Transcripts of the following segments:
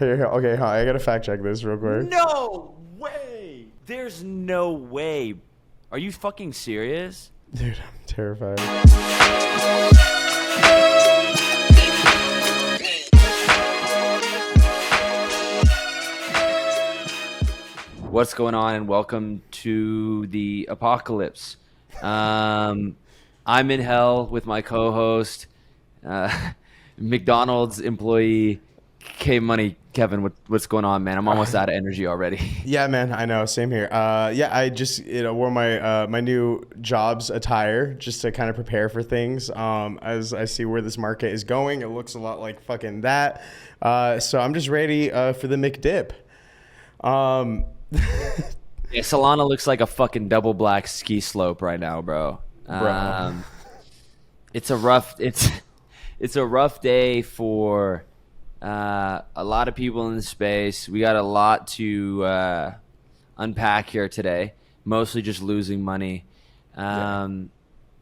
Okay, I gotta fact check this real quick. No way! There's no way. Are you fucking serious? Dude, I'm terrified. What's going on, and welcome to the apocalypse. I'm in hell with my co-host, McDonald's employee, KMoney. Kevin, what's going on, man? I'm almost out of energy already. Yeah, man, I know. Same here. Yeah, I just wore my my new job's attire just to kind of prepare for things. As I see where this market is going, it looks a lot like fucking that. So I'm just ready for the McDip. Yeah, Solana looks like a fucking double black ski slope right now, bro. Bro. It's a rough day for a lot of people in the space. We got a lot to unpack here today. Mostly just losing money. And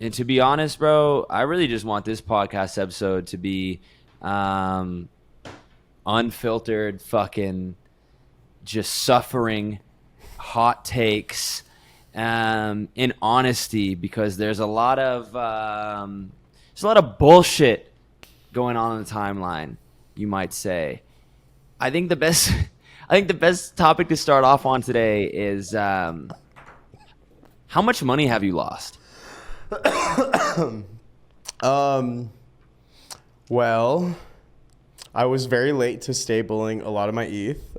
to be honest, bro, I really just want this podcast episode to be unfiltered, fucking just suffering, hot takes, in honesty, because there's a lot of bullshit going on in the timeline, you might say. I think the best topic to start off on today is how much money have you lost? Well, I was very late to stabling a lot of my ETH.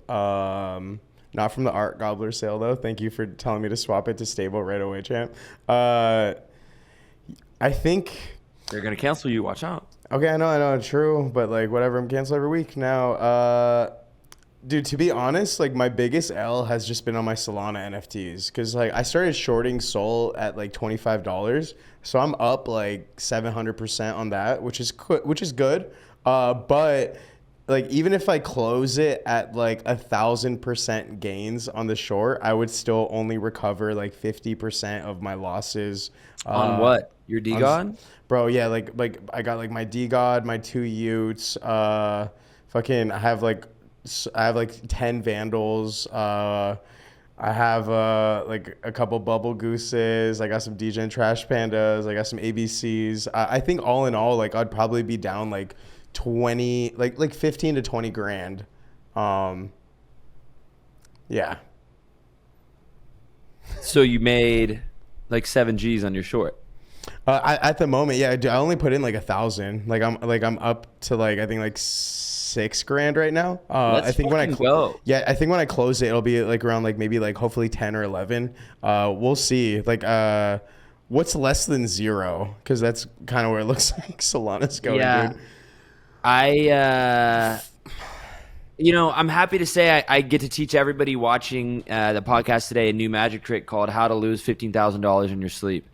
Not from the Art Gobbler sale, though. Thank you for telling me to swap it to stable right away, champ. I think... They're going to cancel you. Watch out. Okay, I know, true. But, like, whatever, I'm canceled every week now. Dude, to be honest, like, my biggest L has just been on my Solana NFTs. Because, like, I started shorting Sol at, like, $25. So I'm up, like, 700% on that, which is good. But... like, even if I close it at like 1,000% gains on the short, I would still only recover like 50% of my losses. On what? Your D-God? Bro, yeah, like I got like my D-God, my 2 Utes, fucking I have like 10 Vandals, I have like a couple Bubble Gooses, I got some DGen Trash Pandas, I got some ABCs. I think all in all, like I'd probably be down like 20, like 15 to 20 grand. Yeah. So you made like 7 G's on your short. At the moment, yeah, I only put in like 1,000. I'm up to like I think like 6 grand right now. Let's I think when I go. Yeah, I think when I close it, it'll be like around like maybe like hopefully 10 or 11. We'll see. Like what's less than 0? Because that's kind of where it looks like Solana's going, Yeah. dude. I'm happy to say I get to teach everybody watching the podcast today a new magic trick called How to Lose $15,000 in Your Sleep.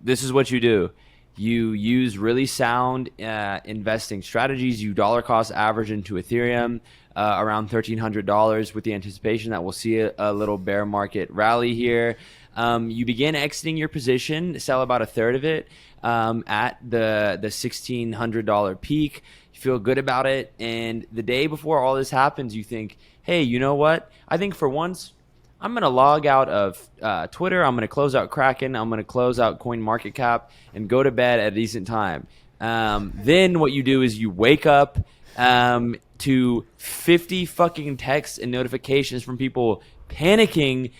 This is what you do. You use really sound investing strategies. You dollar cost average into Ethereum around $1,300 with the anticipation that we'll see a little bear market rally here. You begin exiting your position, sell about a third of it at the $1,600 peak. You feel good about it, and the day before all this happens, you think, hey, you know what? I think for once, I'm going to log out of Twitter. I'm going to close out Kraken. I'm going to close out CoinMarketCap and go to bed at a decent time. Then what you do is you wake up to 50 fucking texts and notifications from people panicking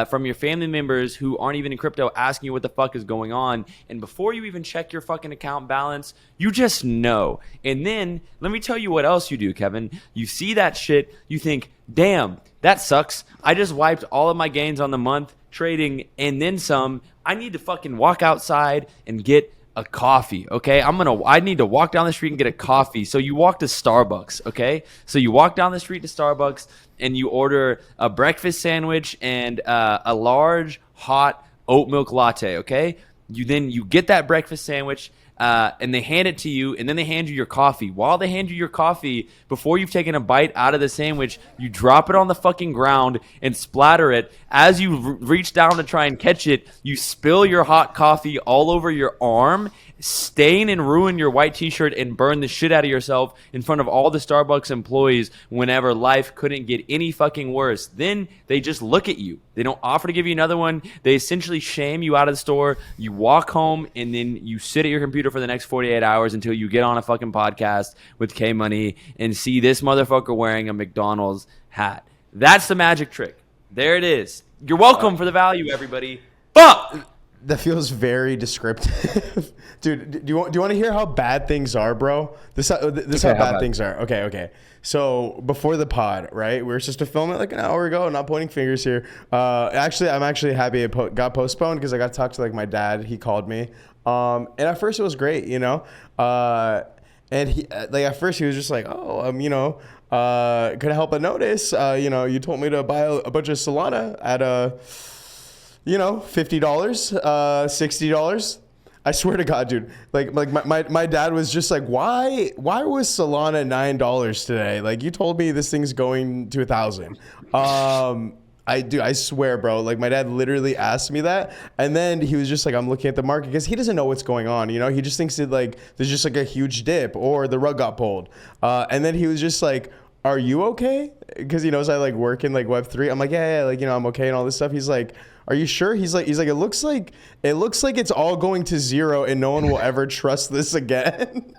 from your family members who aren't even in crypto, asking you what the fuck is going on. And before you even check your fucking account balance, you just know. And then let me tell you what else you do, Kevin. You see that shit, you think, damn, that sucks. I just wiped all of my gains on the month trading and then some. I need to fucking walk outside and get a coffee, okay? I need to walk down the street and get a coffee. So you walk to Starbucks, okay? So you walk down the street to Starbucks and you order a breakfast sandwich and a large hot oat milk latte, okay? You get that breakfast sandwich and they hand it to you, and then they hand you your coffee. While they hand you your coffee, before you've taken a bite out of the sandwich, you drop it on the fucking ground and splatter it. As you reach down to try and catch it, you spill your hot coffee all over your arm, stain and ruin your white t-shirt and burn the shit out of yourself in front of all the Starbucks employees whenever life couldn't get any fucking worse. Then they just look at you. They don't offer to give you another one. They essentially shame you out of the store. You walk home and then you sit at your computer for the next 48 hours until you get on a fucking podcast with KMoney and see this motherfucker wearing a McDonald's hat. That's the magic trick. There it is. You're welcome for the value, everybody. Fuck! That feels very descriptive. Dude, do you want to hear how bad things are, bro? This how bad things are. Okay. So before the pod, right? We were supposed to film it like an hour ago. Not pointing fingers here. Actually, I'm actually happy it got postponed because I got to talk to like my dad. He called me. And at first it was great, you know. And he at first he was just like, oh, could I help but notice? You told me to buy a bunch of Solana at $50, $60. I swear to God, dude. Like my dad was just like, why was Solana $9 today? Like you told me this thing's going to 1,000. I swear, bro. Like my dad literally asked me that, and then he was just like, I'm looking at the market because he doesn't know what's going on. You know, he just thinks that like there's just like a huge dip or the rug got pulled. And then he was just like, are you okay? Because he knows I like work in like Web3. I'm like, yeah, like I'm okay and all this stuff. He's like, are you sure? He's like, it looks like it's all going to zero and no one will ever trust this again.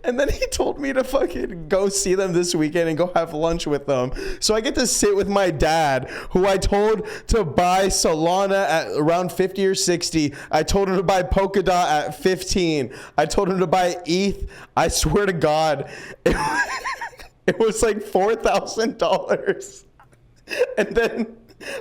And then he told me to fucking go see them this weekend and go have lunch with them. So I get to sit with my dad, who I told to buy Solana at around 50 or 60. I told him to buy Polkadot at 15. I told him to buy ETH. I swear to God, it was like $4,000. And then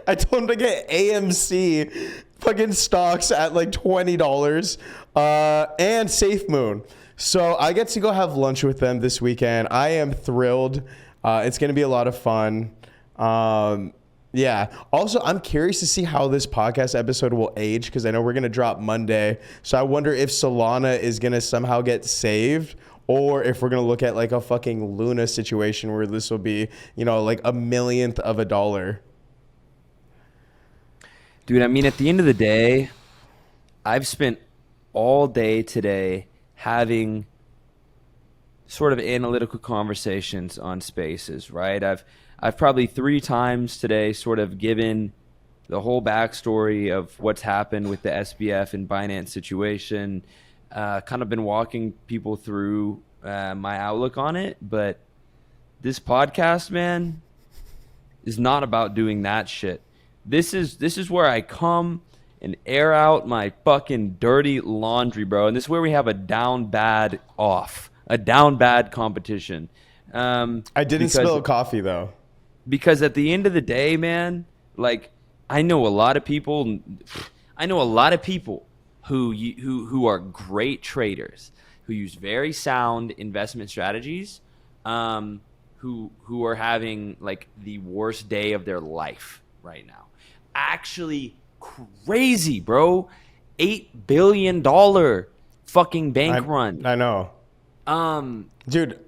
I told him to get AMC fucking stocks at like $20 and SafeMoon. So I get to go have lunch with them this weekend. I am thrilled. It's going to be a lot of fun. Yeah. Also, I'm curious to see how this podcast episode will age because I know we're going to drop Monday. So I wonder if Solana is going to somehow get saved, or if we're going to look at like a fucking Luna situation where this will be, like a millionth of a dollar. Dude, I mean, at the end of the day, I've spent all day today having sort of analytical conversations on Spaces, right? I've probably 3 times today sort of given the whole backstory of what's happened with the SBF and Binance situation, kind of been walking people through my outlook on it. But this podcast, man, is not about doing that shit. This is where I come and air out my fucking dirty laundry, bro. And this is where we have a down bad competition. I didn't spill coffee though. Because at the end of the day, man, like I know a lot of people who are great traders, who use very sound investment strategies, who are having like the worst day of their life right now. Actually crazy, bro. $8 billion fucking bank run. I know. Dude,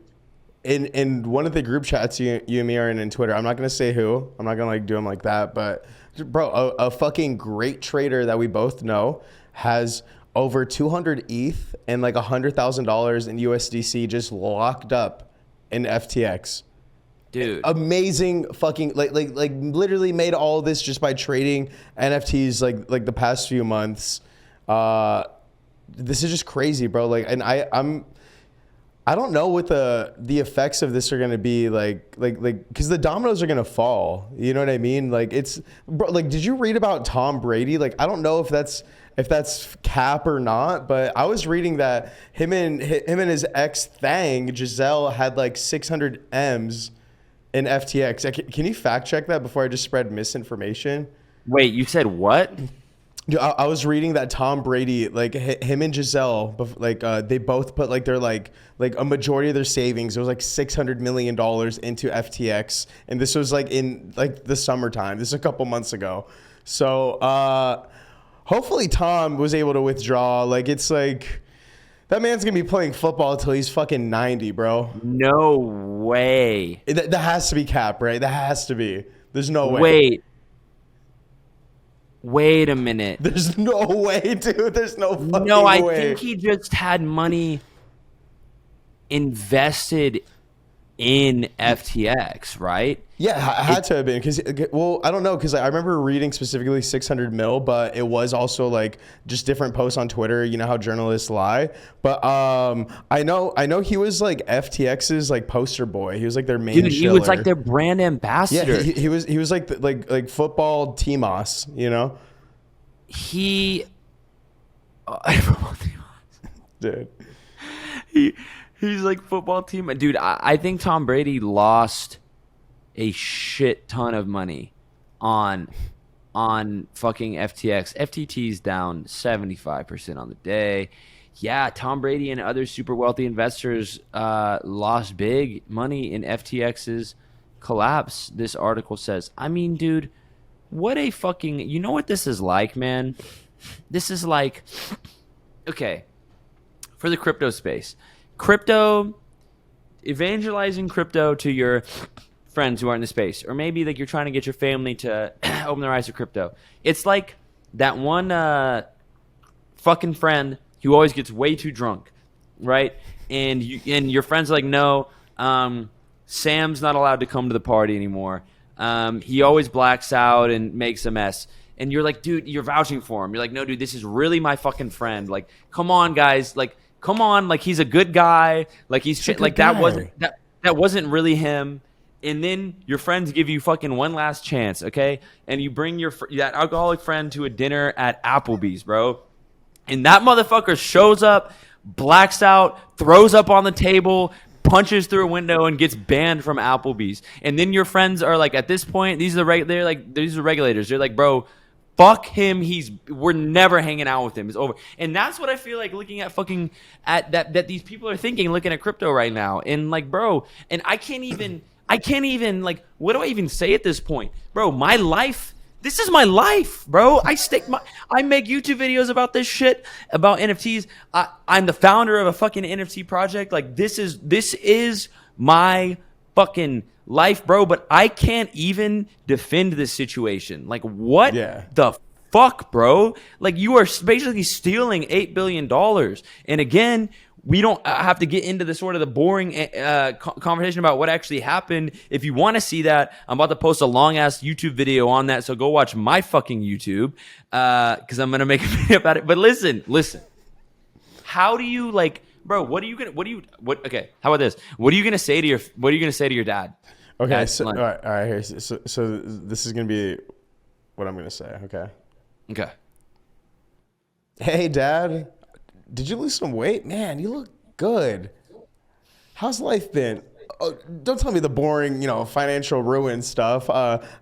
in one of the group chats you and me are in Twitter, I'm not going to say who. I'm not going to like do them like that, but bro, a fucking great trader that we both know has over 200 ETH and like $100,000 in USDC just locked up in FTX. Dude, amazing fucking like literally made all this just by trading NFTs like the past few months. This is just crazy, bro. Like, and I don't know what the effects of this are gonna be like because the dominoes are gonna fall. You know what I mean? Like it's bro. Like, did you read about Tom Brady? Like, I don't know if that's cap or not, but I was reading that him and his ex Thang Giselle had like 600 M's in FTX. Can you fact check that before I just spread misinformation? Wait, you said what? Dude, I was reading that Tom Brady, like him and Giselle, like they both put like their like a majority of their savings. It was like $600 million into FTX, and this was like in like the summertime. This is a couple months ago. So hopefully Tom was able to withdraw. Like it's like that man's gonna be playing football until he's fucking 90, bro. No way. That has to be cap, right? That has to be. There's no way. Wait. Wait a minute. There's no way, dude. There's no fucking No, I way. think he just had money invested in FTX, right? Yeah, it had to have been because, well, I don't know because I remember reading specifically 600 mil, but it was also like just different posts on Twitter. You know how journalists lie, but I know he was like FTX's like poster boy. He was like their main. Dude, he shiller. was like their brand ambassador. Yeah, he was like football Timos, you know. He, Dude. He's like football team. Dude, I think Tom Brady lost a shit ton of money on fucking FTX. FTT's down 75% on the day. Yeah, Tom Brady and other super wealthy investors lost big money in FTX's collapse, this article says. I mean, dude, what a fucking... You know what this is like, man? This is like... Okay, for the crypto space. Evangelizing crypto to your friends who aren't in the space, or maybe like you're trying to get your family to open their eyes to crypto. It's like that one fucking friend who always gets way too drunk, right? And your friends are like, no, Sam's not allowed to come to the party anymore. He always blacks out and makes a mess. And you're like, dude, you're vouching for him. You're like, no, dude, this is really my fucking friend. Like, come on, guys. Like, come on. Like, he's a good guy. Like, he's like guy. that wasn't really him. And then your friends give you fucking one last chance, okay? And you bring that alcoholic friend to a dinner at Applebee's, bro. And that motherfucker shows up, blacks out, throws up on the table, punches through a window, and gets banned from Applebee's. And then your friends are like, at this point, these are regulators. They're like, bro, fuck him. We're never hanging out with him. It's over. And that's what I feel like looking at fucking at that these people are thinking, looking at crypto right now. And like, bro, and I can't even like, what do I even say at this point? Bro, my life, this is my life, bro. I make YouTube videos about this shit, about NFTs. I'm the founder of a fucking NFT project. Like, this is my fucking life, bro. But I can't even defend this situation. Like, what the fuck, bro? Like, you are basically stealing $8 billion. And again, we don't have to get into the sort of the boring conversation about what actually happened. If you want to see that, I'm about to post a long-ass YouTube video on that, so go watch my fucking YouTube because I'm going to make a video about it. But listen. How do you, like, bro, okay, how about this? What are you going to say to your dad? Okay, so, all right, here. So this is going to be what I'm going to say, okay? Okay. Hey, Dad. Did you lose some weight? Man, you look good. How's life been? Oh, don't tell me the boring, financial ruin stuff.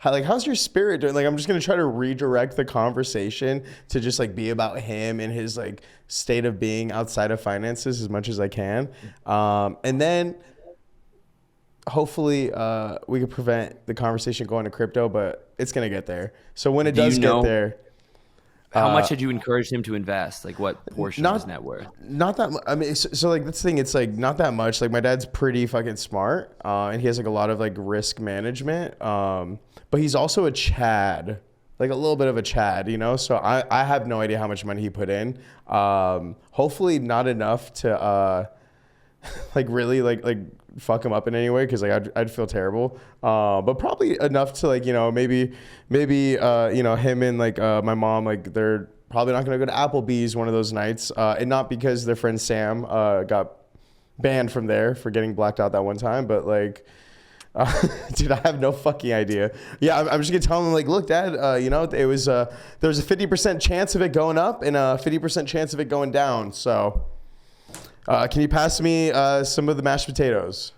How's your spirit doing? Like, I'm just going to try to redirect the conversation to just like be about him and his like state of being outside of finances as much as I can. And then hopefully we can prevent the conversation going to crypto, but it's going to get there. So when it does get there. How much had you encouraged him to invest? Like, what portion of his net worth? Not that much. I mean, so like this thing, it's like not that much. Like, my dad's pretty fucking smart, and he has like a lot of like risk management. But he's also a Chad, like a little bit of a Chad, So I have no idea how much money he put in. Hopefully not enough to like really like fuck him up in any way, because like I'd feel terrible, but probably enough to like maybe him and like my mom, like they're probably not gonna go to Applebee's one of those nights, and not because their friend Sam got banned from there for getting blacked out that one time, but like dude, I have no fucking idea. Yeah, I'm just gonna tell him like, look, Dad, it was there was a 50% chance of it going up and a 50% chance of it going down, so can you pass me some of the mashed potatoes?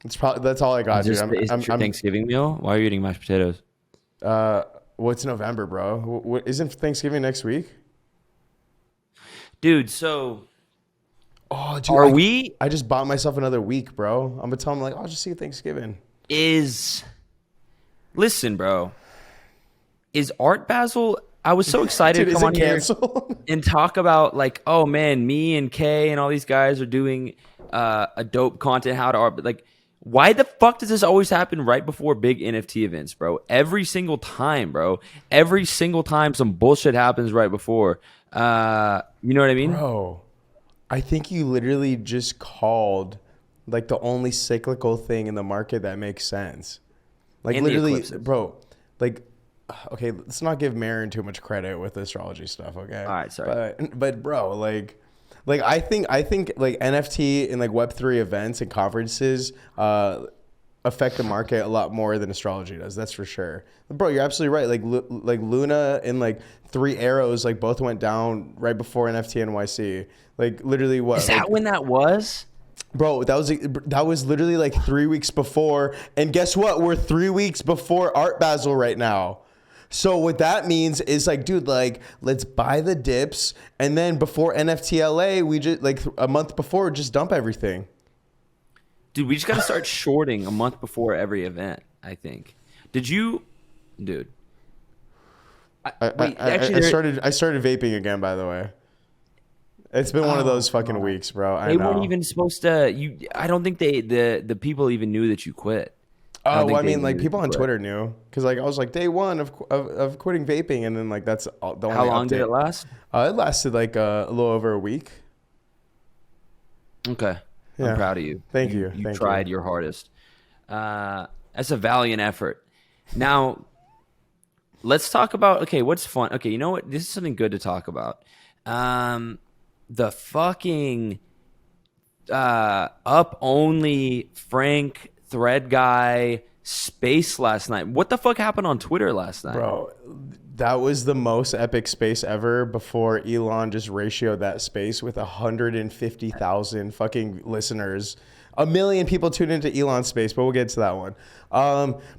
That's all I got, dude. Is this your Thanksgiving meal? Why are you eating mashed potatoes? Well, it's November, bro. Isn't Thanksgiving next week? Dude, so... Oh, dude, I just bought myself another week, bro. I'm going to tell him, like, I'll just see you Thanksgiving. Listen, bro. Is Art Basel... I was so excited to come on here and talk about like, oh man, me and Kay and all these guys are doing a dope content, how to art. But like, Why the fuck does this always happen right before big NFT events, bro? Every single time, bro. Every single time some bullshit happens right before. You know what I mean? Bro, I think you literally just called like the only cyclical thing in the market that makes sense. Like And the literally, eclipses. bro, like okay, let's not give Marin too much credit with the astrology stuff, okay? All right, sorry. But bro, like I think like NFT and like Web3 events and conferences affect the market a lot more than astrology does. That's for sure. Bro, you're absolutely right. Like Luna and like Three Arrows like both went down right before NFT NYC. Like literally what? Is that Like when that was? bro, that was literally like 3 weeks before. And guess what? We're 3 weeks before Art Basel right now. So what that means is like, dude, like let's buy the dips, and then before NFT LA, we just like a month before just dump everything. Dude, we just got to start shorting a month before every event, I think. Did you, dude? Wait, actually, I started vaping again, by the way. It's been one of those fucking weeks, bro. I they know. weren't even supposed to. I don't think the people even knew that you quit. I don't Oh, think I they mean, knew like that people you on quit. Twitter knew because like I was like day one of quitting vaping, and then like that's the How only long did update. it last? It lasted like a little over a week. Okay, Yeah. I'm proud of you. Thank you. You Thank tried you. your hardest. That's a valiant effort. Now, let's talk about. Okay, what's fun? Okay, you know what? This is something good to talk about. The fucking up only Frank thread guy space last night. What the fuck happened on Twitter last night? Bro, that was the most epic space ever before Elon just ratioed that space with 150,000 fucking listeners. A million people tuned into Elon's space, but we'll get to that one.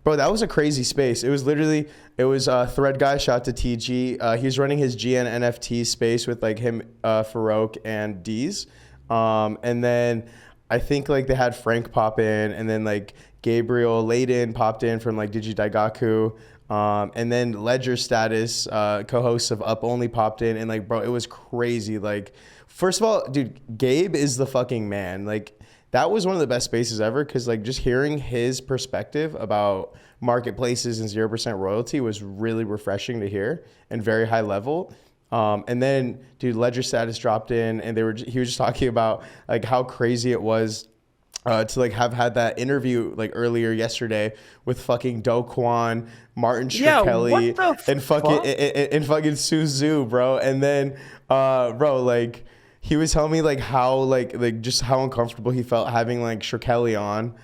Bro, that was a crazy space. It was Thread Guy, shout out to TG. He's running his GN NFT space with like him, Farouk, and Deez. And then I think like they had Frank pop in, and then like Gabriel Layden popped in from like Digi Daigaku. And then Ledger Status, co-hosts of Up Only popped in, and like, bro, it was crazy. Like, first of all, dude, Gabe is the fucking man. Like, that was one of the best spaces ever because like just hearing his perspective about marketplaces and 0% royalty was really refreshing to hear and very high level. And then, dude, Ledger Status dropped in, and he was just talking about like how crazy it was to like have had that interview like earlier yesterday with fucking Do Kwon, Martin Shkreli, what the and fucking Suzu, bro. And then, bro, like he was telling me like how like just how uncomfortable he felt having like Shkreli on.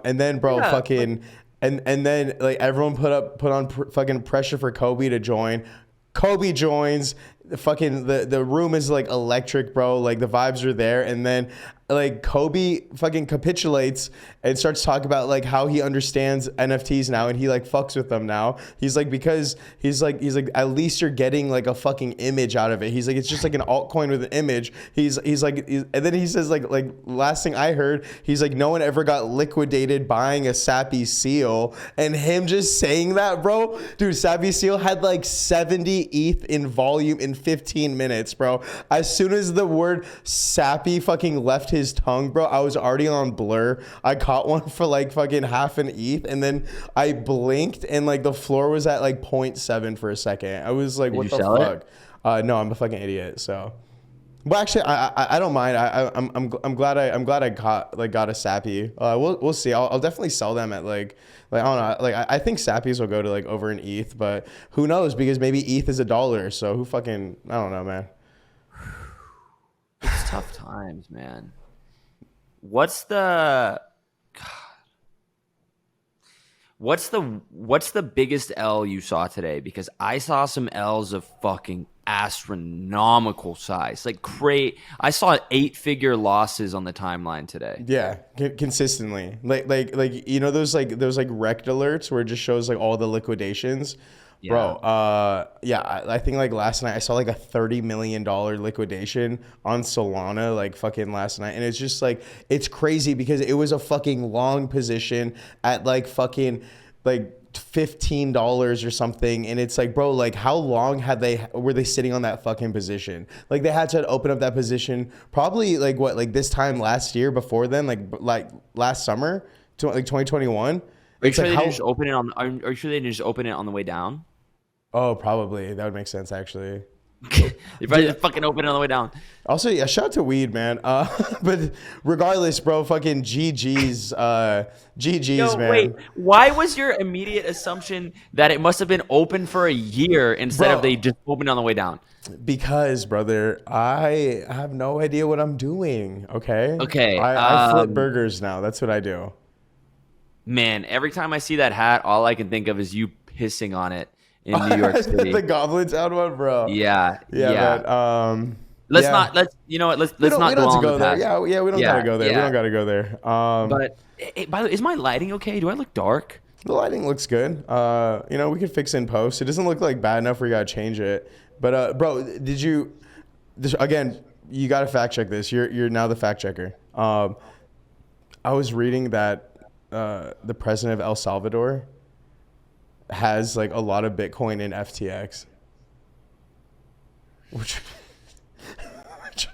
And then, bro, Yeah, fucking. And then like everyone put on fucking pressure for Kobe to join. Kobe joins. The room is like electric, bro. Like the vibes are there, and then like Kobe fucking capitulates and starts talking about like how he understands NFTs now, and he like fucks with them now. He's like, because he's like at least you're getting like a fucking image out of it. He's like, it's just like an altcoin with an image. And then he says like last thing I heard, he's like, no one ever got liquidated buying a Sappy Seal, and him just saying that, bro, dude, Sappy Seal had like 70 ETH in volume in 15 minutes, bro. As soon as the word Sappy fucking left his tongue, bro, I was already on Blur. I caught one for like fucking half an ETH, and then I blinked and like the floor was at like 0.7 for a second. I was like, Did what you the sell fuck? it? No, I'm a fucking idiot. So, well, actually, I don't mind. I'm glad I got a Sappy. We'll see. I'll definitely sell them at like I don't know. Like I think Sappies will go to like over an ETH, but who knows? Because maybe ETH is $1. So who fucking, I don't know, man. It's tough times, man. What's the What's the biggest L you saw today? Because I saw some L's of fucking astronomical size. Like I saw 8-figure losses on the timeline today. Yeah, consistently. Like you know those rect alerts where it just shows like all the liquidations. Yeah. Bro, yeah, I think like last night I saw like a $30 million liquidation on Solana like fucking last night, and it's just like it's crazy because it was a fucking long position at like fucking like $15 or something, and it's like, bro, like how long were they sitting on that fucking position? Like they had to open up that position probably like this time last year, before then, like last summer. like 2021. Are you It's sure like they how? didn't just open it on? Are you sure they didn't just open it on the way down? Oh, probably that would make sense actually. They probably Dude, just fucking open it on the way down. also, yeah, shout out to weed, man. But regardless, bro, fucking GG's, Yo, wait. man. Why was your immediate assumption that it must have been open for a year instead of Bro, they just opened on the way down? because, brother, I have no idea what I'm doing. Okay, Okay. I flip burgers now. That's what I do. Man, every time I see that hat, all I can think of is you pissing on it in New York City. The Goblin Town one, bro. Yeah, Yeah, yeah. man. Let's Yeah. not. Let's. You know what? Let's We don't not have dwell to on the go there. past. Yeah, yeah. We don't Yeah, gotta go there. We yeah. don't gotta go there. But by the way, is my lighting okay? Do I look dark? The lighting looks good. We could fix it in post. It doesn't look like bad enough where you gotta change it. But bro, did you? Again, you gotta fact check this. You're now the fact checker. I was reading that the president of El Salvador has like a lot of Bitcoin in FTX, which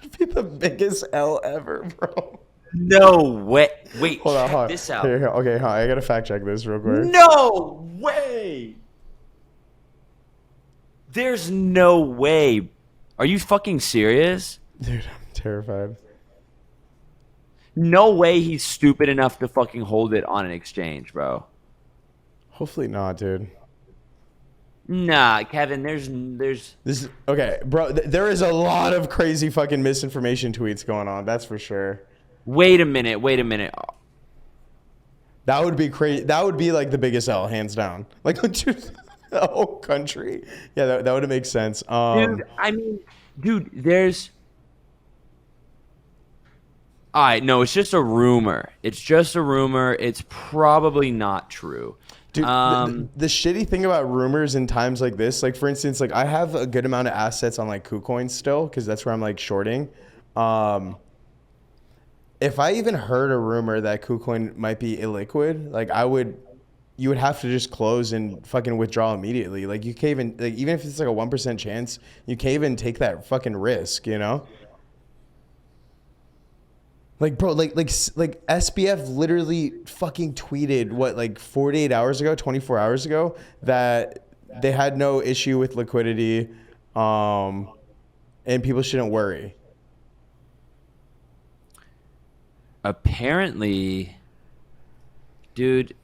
would be the biggest L ever, bro. No way. Wait, Hold on, check hold on. this out. Here, okay, hold on. I gotta fact check this real quick. No way. There's no way. Are you fucking serious? Dude, I'm terrified. No way he's stupid enough to fucking hold it on an exchange, bro. Hopefully not, dude. Nah, Kevin, there's This is okay, bro. There is a lot of crazy fucking misinformation tweets going on. That's for sure. Wait a minute. That would be crazy. That would be like the biggest L, hands down. Like dude, the whole country. Yeah, that would make sense. There's all right, no, it's just a rumor. It's probably not true. Dude, the shitty thing about rumors in times like this, like for instance, like I have a good amount of assets on like KuCoin still because that's where I'm like shorting. If I even heard a rumor that KuCoin might be illiquid, like you would have to just close and fucking withdraw immediately. Like you can't even, like even if it's like a 1% chance, you can't even take that fucking risk, you know? Like bro, like SBF literally fucking tweeted like 48 hours ago, 24 hours ago that they had no issue with liquidity, and people shouldn't worry. Apparently, dude.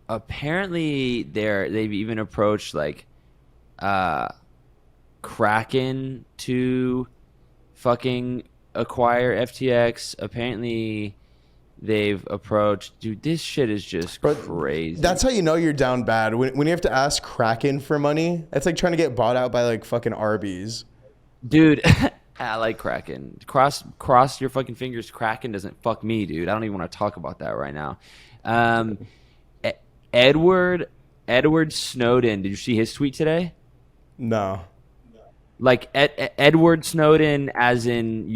Apparently, they've even approached like Kraken to fucking acquire FTX. Apparently, they've approached. Dude, this shit is just crazy. That's how you know you're down bad. When you have to ask Kraken for money, that's like trying to get bought out by like fucking Arby's. Dude, I like Kraken. Cross your fucking fingers. Kraken doesn't fuck me, dude. I don't even want to talk about that right now. Edward Snowden. Did you see his tweet today? No. Like Edward Snowden, as in,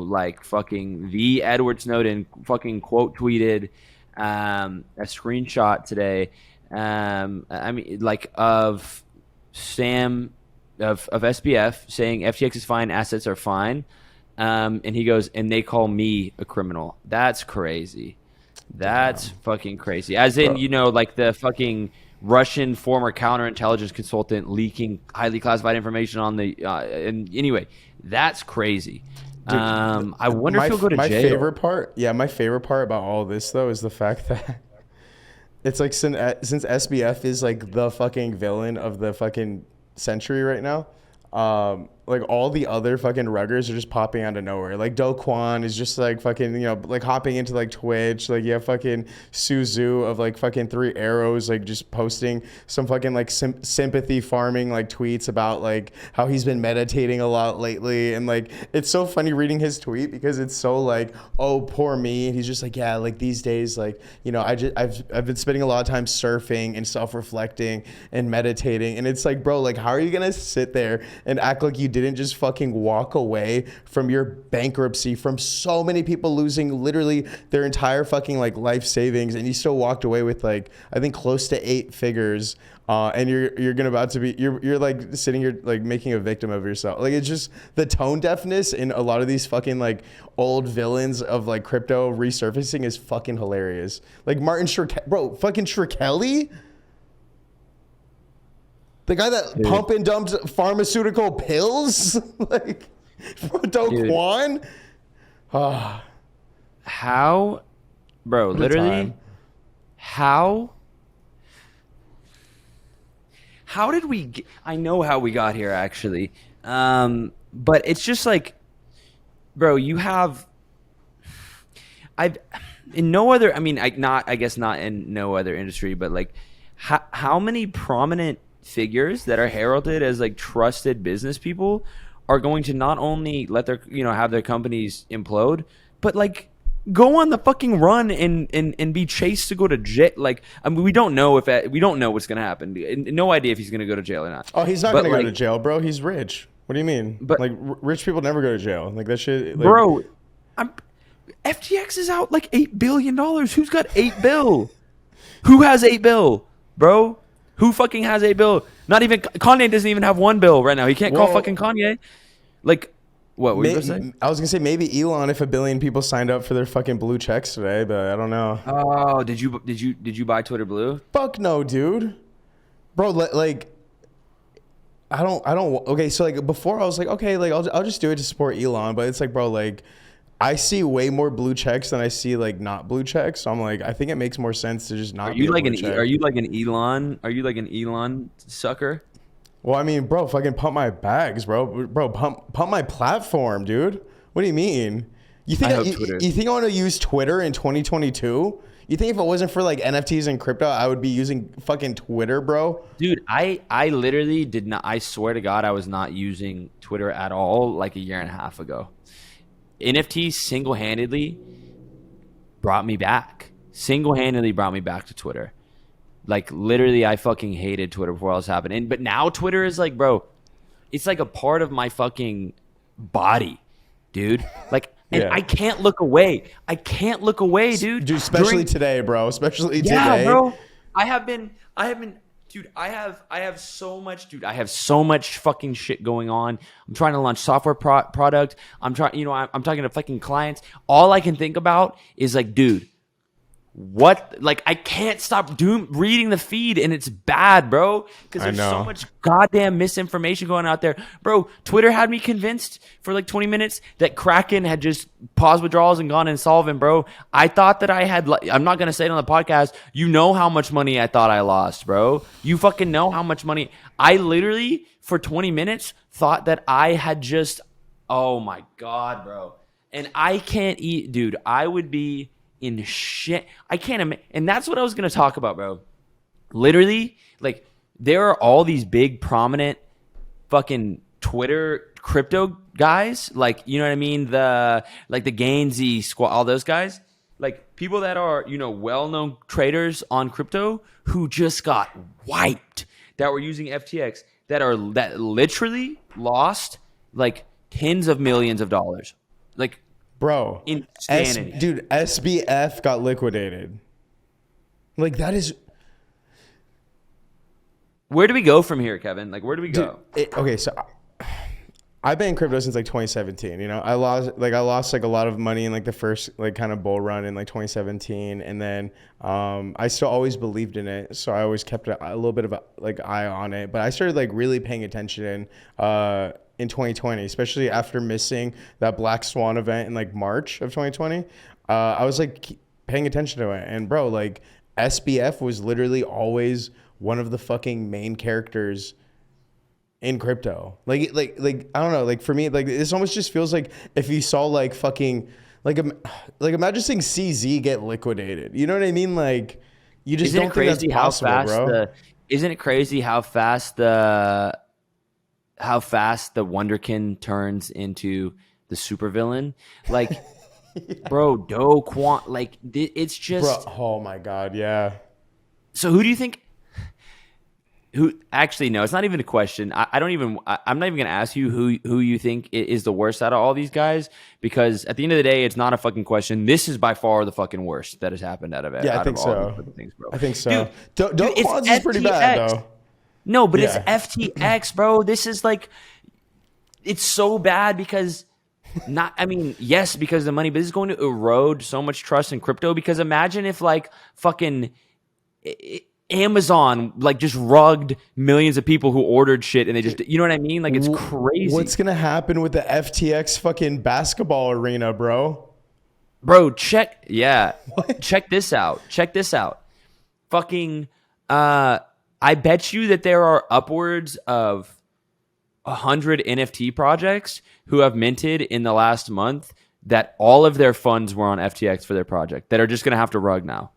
like fucking the Edward Snowden, fucking quote tweeted a screenshot today. Of Sam of SBF saying FTX is fine, assets are fine, and he goes, and they call me a criminal. That's crazy. That's fucking crazy. As in, like the fucking Russian former counterintelligence consultant leaking highly classified information on the and anyway, that's crazy. Dude, I wonder if he'll go to jail. My favorite part about all this though is the fact that it's like since SBF is like the fucking villain of the fucking century right now, like all the other fucking ruggers are just popping out of nowhere. Like Do Kwon is just like fucking, like hopping into like Twitch. Like you have fucking Suzu of like fucking 3 Arrows, like just posting some fucking like sympathy farming like tweets about like how he's been meditating a lot lately. And like, it's so funny reading his tweet because it's so like, oh, poor me. And he's just like, yeah, like these days, like, I've been spending a lot of time surfing and self-reflecting and meditating. And it's like, bro, like, how are you going to sit there and act like you didn't just fucking walk away from your bankruptcy, from so many people losing literally their entire fucking like life savings, and you still walked away with like I think close to 8 figures. And you're gonna about to be you're like sitting here like making a victim of yourself. Like it's just the tone deafness in a lot of these fucking like old villains of like crypto resurfacing is fucking hilarious. Like Martin bro, fucking Shkreli, the guy that pump and dumped pharmaceutical pills, like Do Kwon. How, bro? Literally, how? How did we get, I know how we got here actually. But it's just like, bro, I've in no other, I mean, I guess not in no other industry, but like how many prominent figures that are heralded as like trusted business people are going to not only let their, have their companies implode, but like go on the fucking run and be chased to go to jail. Like, I mean, we don't know what's gonna happen. No idea if he's gonna go to jail or not. Oh, he's not gonna go to jail, bro. He's rich. What do you mean? But like, rich people never go to jail. Like that shit, like, bro. FTX is out like $8 billion. Who's got 8 bill? Who has 8 bill, bro? Who fucking has 8 bill? Not even Kanye doesn't even have 1 bill right now. He can't call fucking Kanye. Like. What were you gonna say? I was gonna say maybe Elon if 1 billion people signed up for their fucking blue checks today, but I don't know. Oh, did you buy Twitter Blue? Fuck no, dude. Bro, like I don't okay, so like before I was like, okay, like I'll just do it to support Elon, but it's like, bro, like I see way more blue checks than I see like not blue checks. So I'm like, I think it makes more sense to just not Are you like an Elon sucker? Well, I mean, bro, fucking pump my bags, bro. Bro, pump my platform, dude. What do you mean? You think you think I want to use Twitter in 2022? You think if it wasn't for like NFTs and crypto, I would be using fucking Twitter, bro? Dude, I literally did not. I swear to God, I was not using Twitter at all like a year and a half ago. NFTs single-handedly brought me back. Single-handedly brought me back to Twitter. Like, literally, I fucking hated Twitter before all this happened. But now Twitter is like, bro, it's like a part of my fucking body, dude. Like, and I can't look away. I can't look away, dude. Dude, especially today, bro. Especially today. Yeah, bro. I have been, dude, I have so much fucking shit going on. I'm trying to launch software product. I'm trying, I'm talking to fucking clients. All I can think about is like, dude, what, like, I can't stop reading the feed, and it's bad, bro, because there's so much goddamn misinformation going out there, bro. Twitter had me convinced for like 20 minutes that Kraken had just paused withdrawals and gone insolvent, bro. I thought that I had, I'm not gonna say it on the podcast, you know how much money I thought I lost, bro. You fucking know how much money I literally for 20 minutes thought that I had just, oh my God, bro. And I can't eat, dude. I would be in shit. I can't imagine. And that's what I was going to talk about, bro. Literally, like, there are all these big, prominent fucking Twitter crypto guys. Like, you know what I mean? The Gainsey squad, all those guys. Like, people that are, well-known traders on crypto who just got wiped, that were using FTX, that literally lost, like, tens of millions of dollars. Like, bro, insanity. Dude, SBF got liquidated. Like, that is. Where do we go from here, Kevin? Like, where do we go? Okay, so I've been in crypto since like 2017. I lost like a lot of money in like the first like kind of bull run in like 2017, and then I still always believed in it, so I always kept a little bit of a like eye on it. But I started like really paying attention in 2020, especially after missing that Black Swan event in like March of 2020. I was like paying attention to it, and bro, like SBF was literally always one of the fucking main characters in crypto. Like I don't know, like for me, like this almost just feels like if you saw like fucking like imagine seeing CZ get liquidated. You know what I mean? Like you just don't think that's possible, bro. Isn't it crazy how fast the Wonderkin turns into the supervillain? Like, bro, Do Kwon, like it's just, bro, oh my God, yeah. So who do you think who actually no, it's not even a question. I'm not even gonna ask you who you think is the worst out of all these guys, because at the end of the day, it's not a fucking question. This is by far the fucking worst that has happened out of Yeah, I think all these so. fucking things, bro. I think so. Dude, Don't it's Quads is pretty bad FTX. though. No, but Yeah. it's FTX, bro. This is like, it's so bad because yes, because of the money, but this is going to erode so much trust in crypto. Because imagine if like fucking Amazon like just rugged millions of people who ordered shit and they just, you know what I mean? Like, it's crazy. What's gonna happen with the FTX fucking basketball arena, bro? Bro, check this out. Check this out. Fucking, I bet you that there are upwards of 100 NFT projects who have minted in the last month that all of their funds were on FTX for their project that are just going to have to rug now.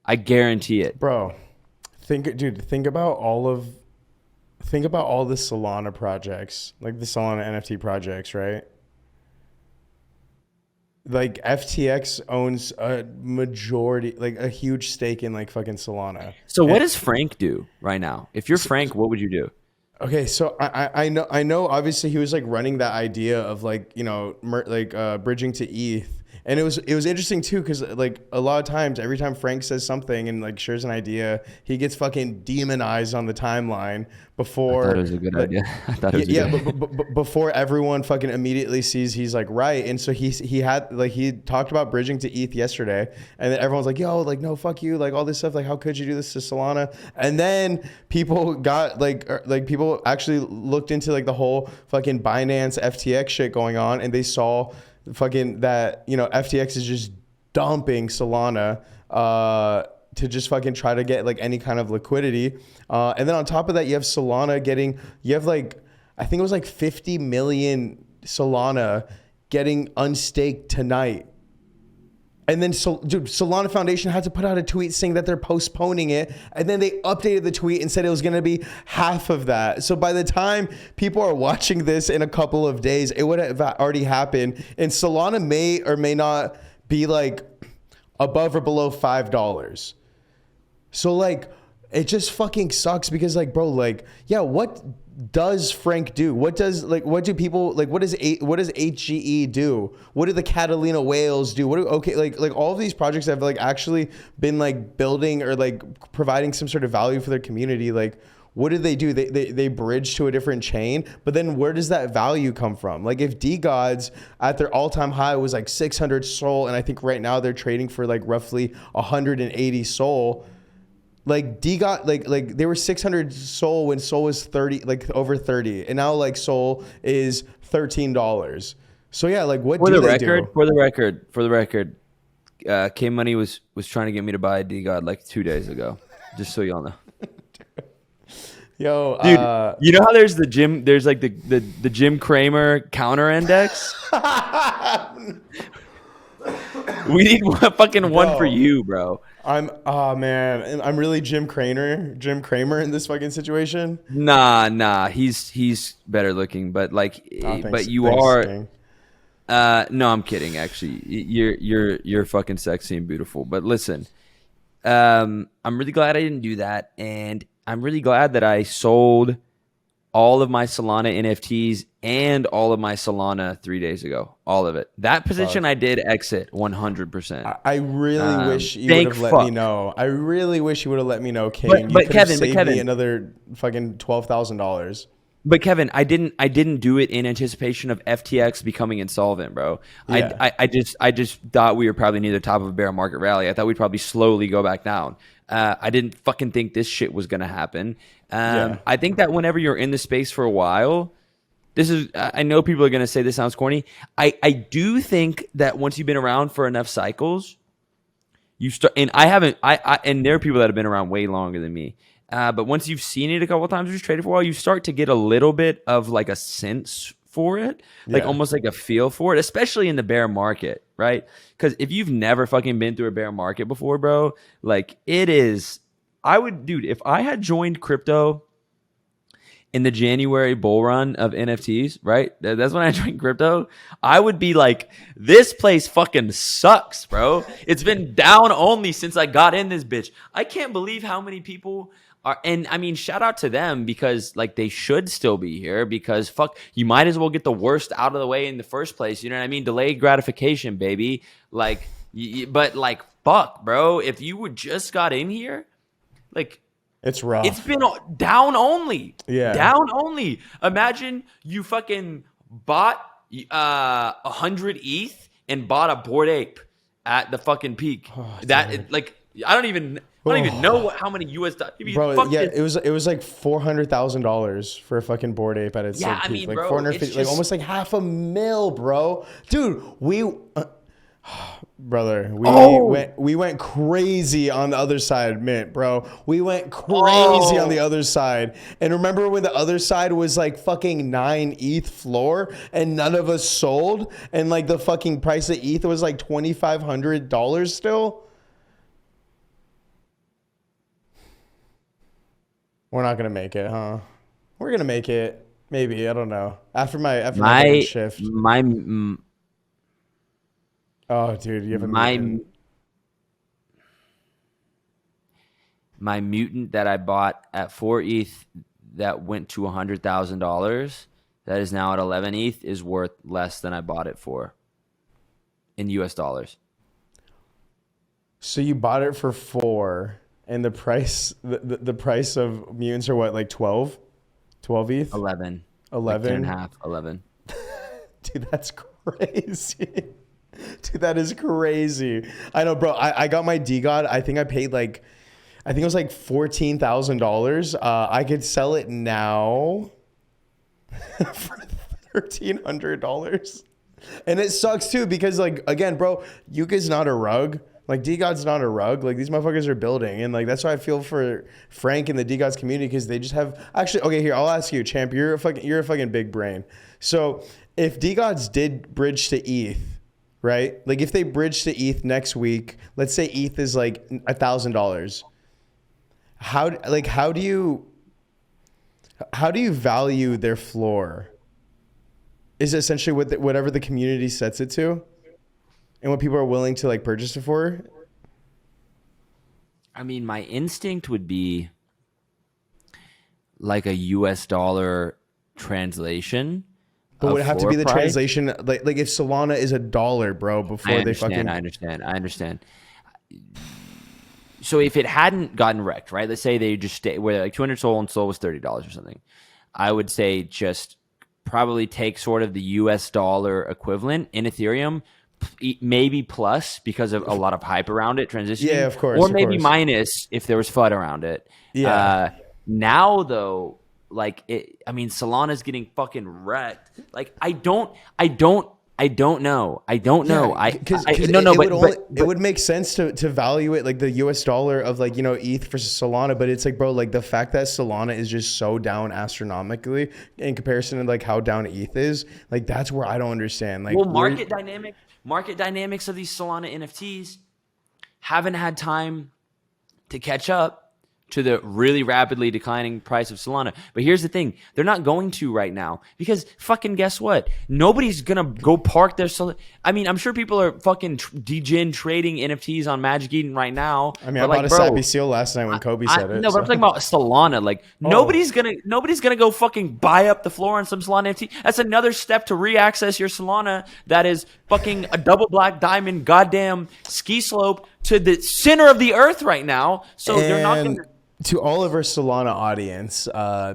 I guarantee it. Bro, think about all the Solana projects, like the Solana NFT projects, right? Like FTX owns a majority, like a huge stake in like fucking Solana. So what does Frank do right now? If you're Frank, what would you do? Okay, so I know obviously he was like running that idea of like, you know, bridging to ETH. And it was interesting too, because like a lot of times, every time Frank says something and like shares an idea, he gets fucking demonized on the timeline before. I thought it was a good idea. I thought it was but before everyone fucking immediately sees he's like right. And so he talked about bridging to ETH yesterday, and then everyone's like, yo, like no, fuck you, like all this stuff, like how could you do this to Solana? And then people got like people actually looked into like the whole fucking Binance FTX shit going on, and they saw fucking that, you know, FTX is just dumping Solana to just fucking try to get like any kind of liquidity. And then on top of that, you have Solana like, I think it was like 50 million Solana getting unstaked tonight. And then Solana Foundation had to put out a tweet saying that they're postponing it. And then they updated the tweet and said it was going to be half of that. So by the time people are watching this in a couple of days, it would have already happened. And Solana may or may not be like above or below $5. So like, it just fucking sucks because like, bro, like, yeah, what does Frank do? What does what does HGE do? What do the Catalina whales do? Like all of these projects have like actually been like building or like providing some sort of value for their community. Like, what do? They bridge to a different chain, but then where does that value come from? Like if DeGods at their all-time high was like 600 SOL, and I think right now they're trading for like roughly 180 SOL. Like DeGod, like they were 600 SOL when SOL was 30, like over 30, and now like SOL is $13. So yeah, like what do they do? For the record, KMoney was trying to get me to buy DeGod like 2 days ago, just so y'all know. Yo, dude, you know how there's like the Jim Cramer counter index? We need one for you, bro. I'm really Jim Cramer in this fucking situation. Nah, he's better looking, but like, but you are. No, I'm kidding. Actually, you're fucking sexy and beautiful. But listen, I'm really glad I didn't do that, and I'm really glad that I sold all of my Solana NFTs and all of my Solana 3 days ago. All of it. That position I did exit 100%. I really wish you would have let me know. I really wish you would have let me know, King. But Kevin, me another fucking $12,000. But Kevin, I didn't do it in anticipation of FTX becoming insolvent, bro. Yeah. I just thought we were probably near the top of a bear market rally. I thought we'd probably slowly go back down. I didn't fucking think this shit was gonna happen. I think that whenever you're in the space for a while, I know people are gonna say this sounds corny. I do think that once you've been around for enough cycles, you start. And and there are people that have been around way longer than me. But once you've seen it a couple of times, you've traded for a while, you start to get a little bit of like a sense for it, like almost like a feel for it, especially in the bear market, right? Because if you've never fucking been through a bear market before, bro, like it is. Dude, if I had joined crypto in the January bull run of NFTs, right? That's when I joined crypto. I would be like, this place fucking sucks, bro. It's been down only since I got in this bitch. I can't believe how many people And I mean, shout out to them because like they should still be here because fuck, you might as well get the worst out of the way in the first place. You know what I mean? Delayed gratification, baby. Like, but like, fuck, bro. If you would just got in here, like, It's rough. it's been down only. Yeah. Down only. Imagine you fucking bought 100 ETH and bought a Bored Ape at the fucking peak. Like, I don't even know how many US dollars. Bro, yeah, it was like $400,000 for a fucking Bored Ape at its Yeah, peak. I mean, like bro, 450, it's like just- almost like $500,000, bro. Dude, brother, we went crazy on the other side, mint, bro. We went crazy on the other side. And remember when the other side was like fucking 9 ETH floor and none of us sold, and like the fucking price of ETH was like $2,500 still? We're not gonna make it, huh? We're gonna make it, maybe. I don't know. After my big shift. Oh, dude, you have a mutant. My mutant that I bought at 4 ETH that went to $100,000 that is now at 11 ETH is worth less than I bought it for in US dollars. So you bought it for 4, and the price of mutants are what, like 12? 12 ETH? 11. 11? Like 10.5, 11. Dude, that's crazy. Dude, that is crazy. I know, bro. I got my DGOD. I think I paid like, I think it was like $14,000. I could sell it now for $1,300. And it sucks too because, like, again, bro, Yuka's not a rug. Like, DGOD's not a rug. Like, these motherfuckers are building. And, like, that's why I feel for Frank and the DGOD's community because they just have... Actually, okay, here, I'll ask you, Champ. You're a fucking big brain. So, if DGOD's did bridge to ETH, right? Like, if they bridge to ETH next week, let's say ETH is, like, $1,000. How do you value their floor? Is it essentially whatever the community sets it to? And what people are willing to like purchase it for? I mean, my instinct would be like a US dollar translation. But would it have to be the price. translation? Like if Solana is $1, bro, before they fucking... I understand. So if it hadn't gotten wrecked, right? Let's say they just stay where like 200 Sol and Sol was $30 or something. I would say just probably take sort of the US dollar equivalent in Ethereum, maybe plus because of a lot of hype around it transitioning. Yeah, of course. Or maybe minus if there was FUD around it. Yeah. Now though, like I mean, Solana's getting fucking wrecked. Like I don't know. It would make sense to value it like the US dollar of like, you know, ETH versus Solana, but it's like, bro, like the fact that Solana is just so down astronomically in comparison to like how down ETH is, like that's where I don't understand. Like, well, market dynamics of these Solana NFTs haven't had time to catch up to the really rapidly declining price of Solana. But here's the thing. They're not going to right now because fucking guess what? Nobody's going to go park their Solana. I mean, I'm sure people are fucking degen trading NFTs on Magic Eden right now. I mean, I bought a Sappy Seal last night when Kobe said it. No, but I'm talking about Solana. Like nobody's going to go fucking buy up the floor on some Solana NFT. That's another step to re-access your Solana that is fucking a double black diamond goddamn ski slope to the center of the earth right now. So they're not going to... To all of our Solana audience,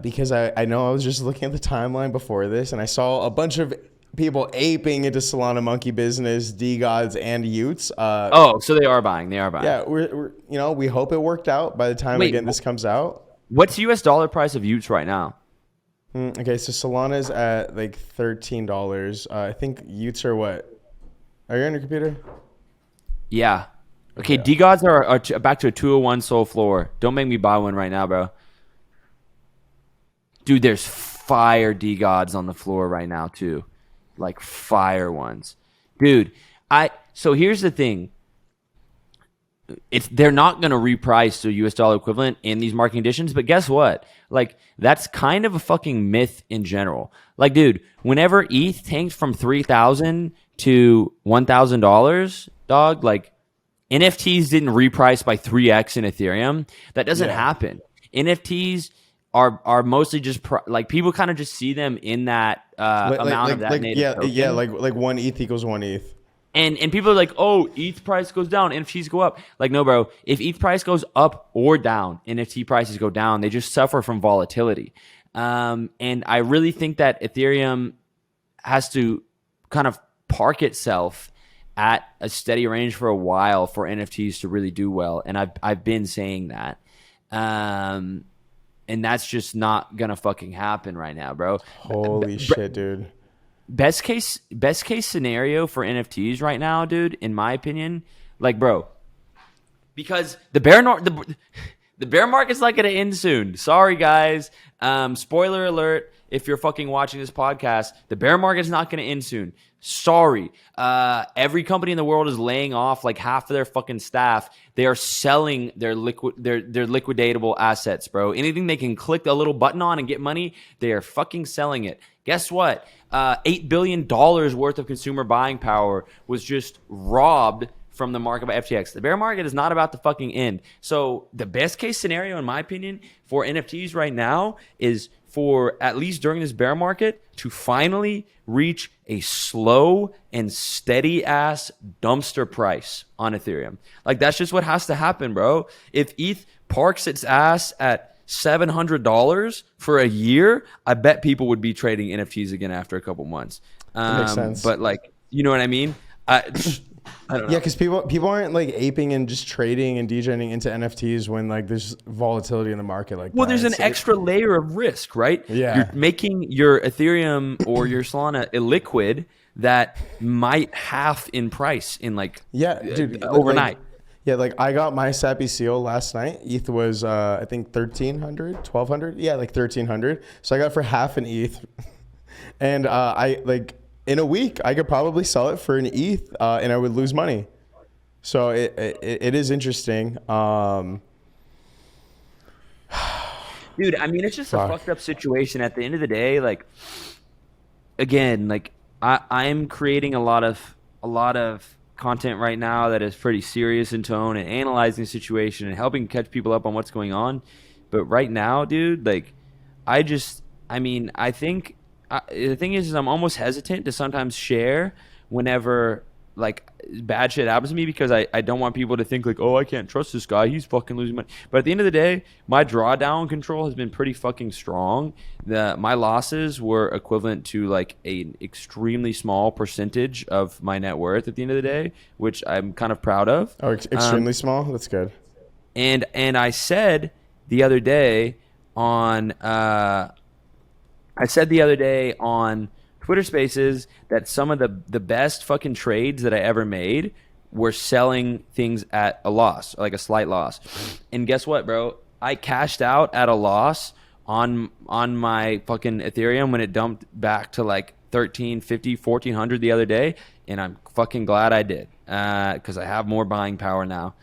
because I know I was just looking at the timeline before this, and I saw a bunch of people aping into Solana monkey business, DGODs, and Utes. So they are buying. Yeah, we're we hope it worked out by the time this comes out. What's US dollar price of Utes right now? Okay, so Solana's at like $13. I think Utes are what? Are you on your computer? Yeah. Okay, yeah. DGODs are back to a 201 Sol floor. Don't make me buy one right now, bro. Dude, there's fire DGODs on the floor right now, too. Like, fire ones. Dude, so here's the thing. They're not going to reprice to a US dollar equivalent in these market conditions, but guess what? Like, that's kind of a fucking myth in general. Like, dude, whenever ETH tanked from $3,000 to $1,000, dog, like, NFTs didn't reprice by 3x in Ethereum. That doesn't happen. NFTs are mostly just like people kind of just see them in that amount of that native token. Yeah, like 1 ETH equals 1 ETH. And people are like, oh, ETH price goes down, NFTs go up. Like, no, bro. If ETH price goes up or down, NFT prices go down. They just suffer from volatility. And I really think that Ethereum has to kind of park itself at a steady range for a while for NFTs to really do well. And I've been saying that. And that's just not gonna fucking happen right now, bro. Holy shit, dude. Best case scenario for NFTs right now, dude, in my opinion, like, bro, because the bear market's not gonna end soon. Sorry, guys. Spoiler alert, if you're fucking watching this podcast, the bear market's not gonna end soon. Sorry. Every company in the world is laying off like half of their fucking staff. They are selling their liquidatable assets, bro. Anything they can click a little button on and get money, they are fucking selling it. Guess what? $8 billion worth of consumer buying power was just robbed from the market by FTX. The bear market is not about to fucking end. So the best case scenario, in my opinion, for NFTs right now is for, at least during this bear market, to finally reach a slow and steady ass dumpster price on Ethereum. Like, that's just what has to happen, bro. If ETH parks its ass at $700 for a year, I bet people would be trading NFTs again after a couple months. That makes sense. But, like, you know what I mean? I don't know. Yeah, because people aren't like aping and just trading and degening into NFTs when like there's volatility in the market like Well, that. there's an extra layer of risk, right? Yeah. You're making your Ethereum or your Solana illiquid that might half in price in like overnight. Like I got my Sappy Seal last night. ETH was I think 1,300, 1,200. Yeah, like 1,300. So I got it for half an ETH, and I like in a week I could probably sell it for an ETH, and I would lose money. So it is interesting. Dude, I mean, it's just a fucked up situation. At the end of the day, like, again, like I'm creating a lot of content right now that is pretty serious in tone and analyzing the situation and helping catch people up on what's going on. But right now, dude, like, I think the thing is I'm almost hesitant to sometimes share whenever like bad shit happens to me, because I don't want people to think like, oh, I can't trust this guy, he's fucking losing money. But at the end of the day, my drawdown control has been pretty fucking strong. My losses were equivalent to like an extremely small percentage of my net worth at the end of the day, which I'm kind of proud of. Oh, extremely small? That's good. And I said the other day on Twitter Spaces that some of the best fucking trades that I ever made were selling things at a loss, like a slight loss. And guess what, bro? I cashed out at a loss on my fucking Ethereum when it dumped back to like 1,350, 1,400 the other day, and I'm fucking glad I did, because I have more buying power now.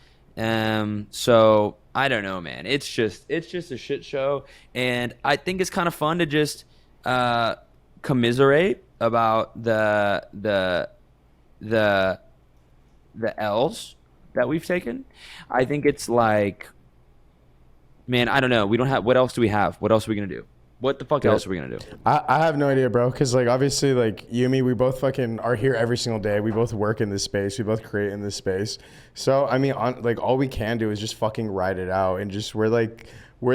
So I don't know, man. It's just a shit show, and I think it's kind of fun to just commiserate about the L's that we've taken. I think it's like, man, I don't know. We don't have. What else do we have? What else are we gonna do? What the fuck else are we gonna do? I have no idea, bro. Because like obviously, like you and me, we both fucking are here every single day. We both work in this space. We both create in this space. So I mean, like all we can do is just fucking ride it out, and just we're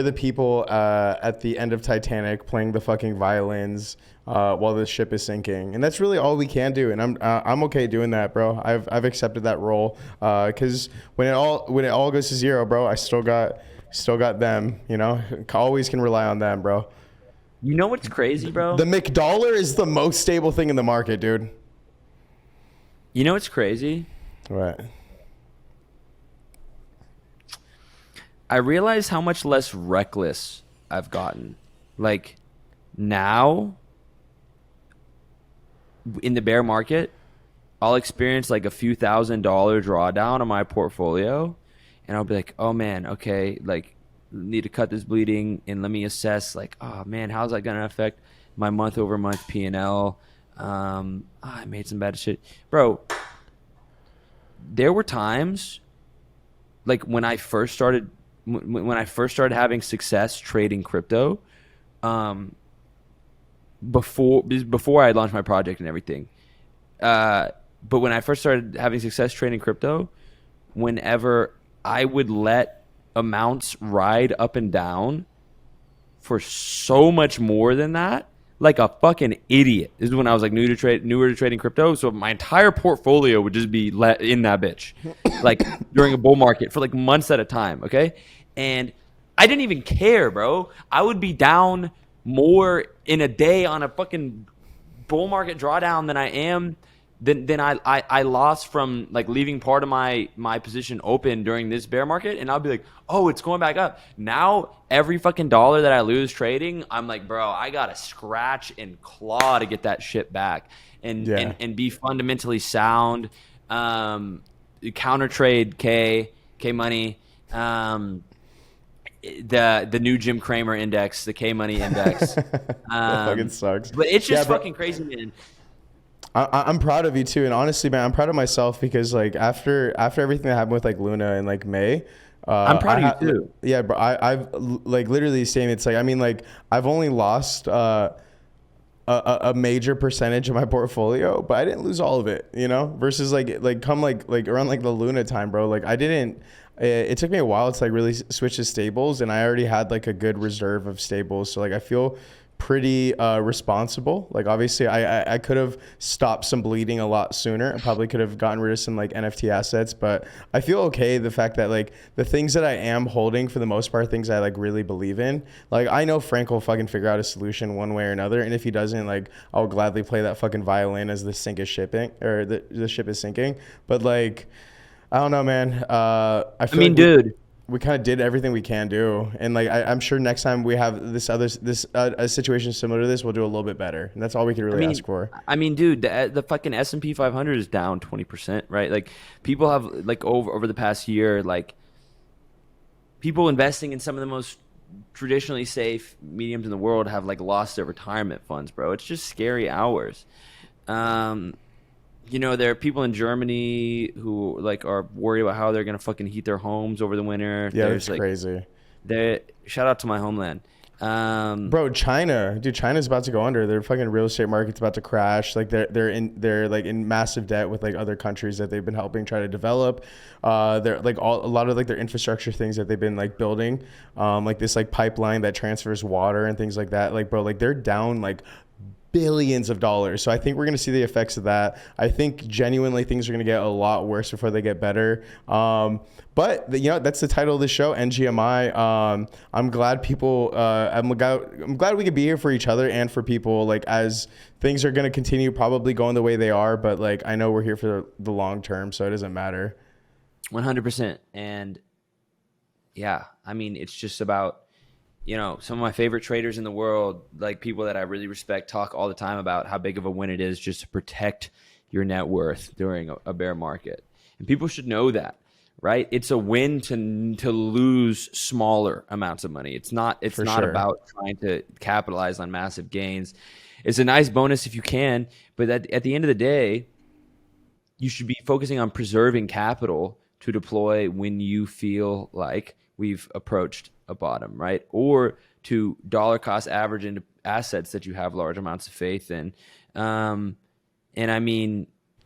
the people at the end of Titanic playing the fucking violins while the ship is sinking, and that's really all we can do. And I'm okay doing that, bro. I've accepted that role because when it all goes to zero, bro, I still got them. You know, always can rely on them, bro. You know what's crazy, bro? The McDollar is the most stable thing in the market, dude. You know what's crazy? What? I realize how much less reckless I've gotten. Like, now, in the bear market, I'll experience like a few $1,000 drawdown on my portfolio, and I'll be like, oh man, okay, like, need to cut this bleeding, and let me assess, like, oh man, how's that gonna affect my month over month P&L? I made some bad shit, bro. There were times, like when I first started when I first started having success trading crypto, um, before I had launched my project and everything. But when I first started having success trading crypto, whenever I would let amounts ride up and down for so much more than that, like a fucking idiot. This is when I was like newer to trading crypto. So my entire portfolio would just be let in that bitch, like during a bull market for like months at a time. Okay, and I didn't even care, bro. I would be down more in a day on a fucking bull market drawdown than I am than I lost from like leaving part of my position open during this bear market, and I'll be like, oh, it's going back up. Now every fucking dollar that I lose trading, I'm like, bro, I gotta scratch and claw to get that shit back and Yeah. and be fundamentally sound. Counter trade KMoney. The new Jim Cramer index, the KMoney index. That fucking sucks. But it's just bro. fucking crazy, man. I'm proud of you too, and honestly, man, I'm proud of myself because like after everything that happened with like Luna in like May, I'm proud of you too. yeah, bro. I've like literally saying it's like I mean like I've only lost a major percentage of my portfolio, but I didn't lose all of it, you know. Versus like come like around like the Luna time, bro. Like I didn't. It took me a while to like really switch to stables, and I already had like a good reserve of stables, so like I feel pretty responsible. Like obviously I could have stopped some bleeding a lot sooner. I probably could have gotten rid of some like NFT assets, but I feel okay the fact that like the things that I am holding for the most part, things I like really believe in. Like I know Frank will fucking figure out a solution one way or another, and if he doesn't, like I'll gladly play that fucking violin as the sink is shipping or the ship is sinking. But like I don't know, man. I feel like Dude, we kind of did everything we can do, and like I'm sure next time we have a situation similar to this, we'll do a little bit better, and that's all we can really ask for. dude, the fucking S&P 500 is down 20%, right? Like people have like over the past year, like people investing in some of the most traditionally safe mediums in the world have like lost their retirement funds, bro. It's just scary hours. There are people in Germany who like are worried about how they're gonna fucking heat their homes over the winter. Yeah, There's that's crazy. Shout out to my homeland. Bro, China's about to go under. Their fucking real estate market's about to crash. Like they're like in massive debt with like other countries that they've been helping try to develop. They're like a lot of like their infrastructure things that they've been like building, like this like pipeline that transfers water and things like that. Like bro, like they're down like billions of dollars. So I think we're going to see the effects of that. I think genuinely things are going to get a lot worse before they get better. But that's the title of the show, NGMI. I'm glad I'm glad we could be here for each other and for people, like as things are going to continue probably going the way they are. But like, I know we're here for the long term, so it doesn't matter. 100%. And yeah, it's just about, some of my favorite traders in the world, like people that I really respect, talk all the time about how big of a win it is just to protect your net worth during a bear market. And people should know that, right? It's a win to lose smaller amounts of money. It's not about trying to capitalize on massive gains. It's a nice bonus if you can, but at the end of the day, you should be focusing on preserving capital to deploy when you feel like we've approached a bottom, right? Or to dollar cost average into assets that you have large amounts of faith in.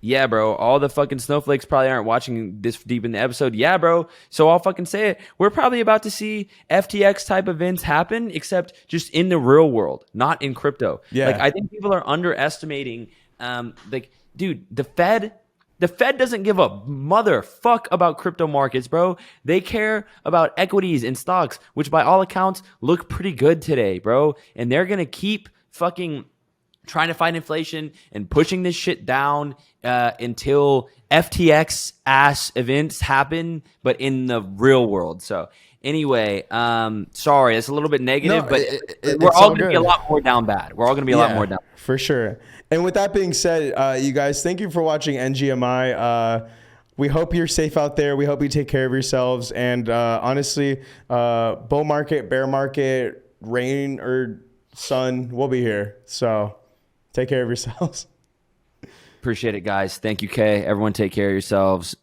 Yeah, bro, all the fucking snowflakes probably aren't watching this deep in the episode. Yeah, bro. So I'll fucking say it. We're probably about to see FTX type events happen, except just in the real world, not in crypto. Yeah. Like I think people are underestimating, dude, the Fed doesn't give a motherfuck about crypto markets, bro. They care about equities and stocks, which by all accounts look pretty good today, bro. And they're going to keep fucking trying to fight inflation and pushing this shit down until FTX ass events happen, but in the real world. So anyway, sorry, it's a little bit negative, but we're all going to be a lot more down bad. We're all going to be a lot more down. For sure. And with that being said, you guys, thank you for watching NGMI. We hope you're safe out there. We hope you take care of yourselves. And honestly, bull market, bear market, rain or sun, we'll be here. So take care of yourselves. Appreciate it, guys. Thank you, Kay. Everyone take care of yourselves.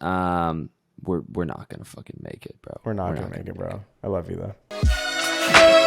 we're not gonna fucking make it, bro. We're not gonna make it, bro. I love you though.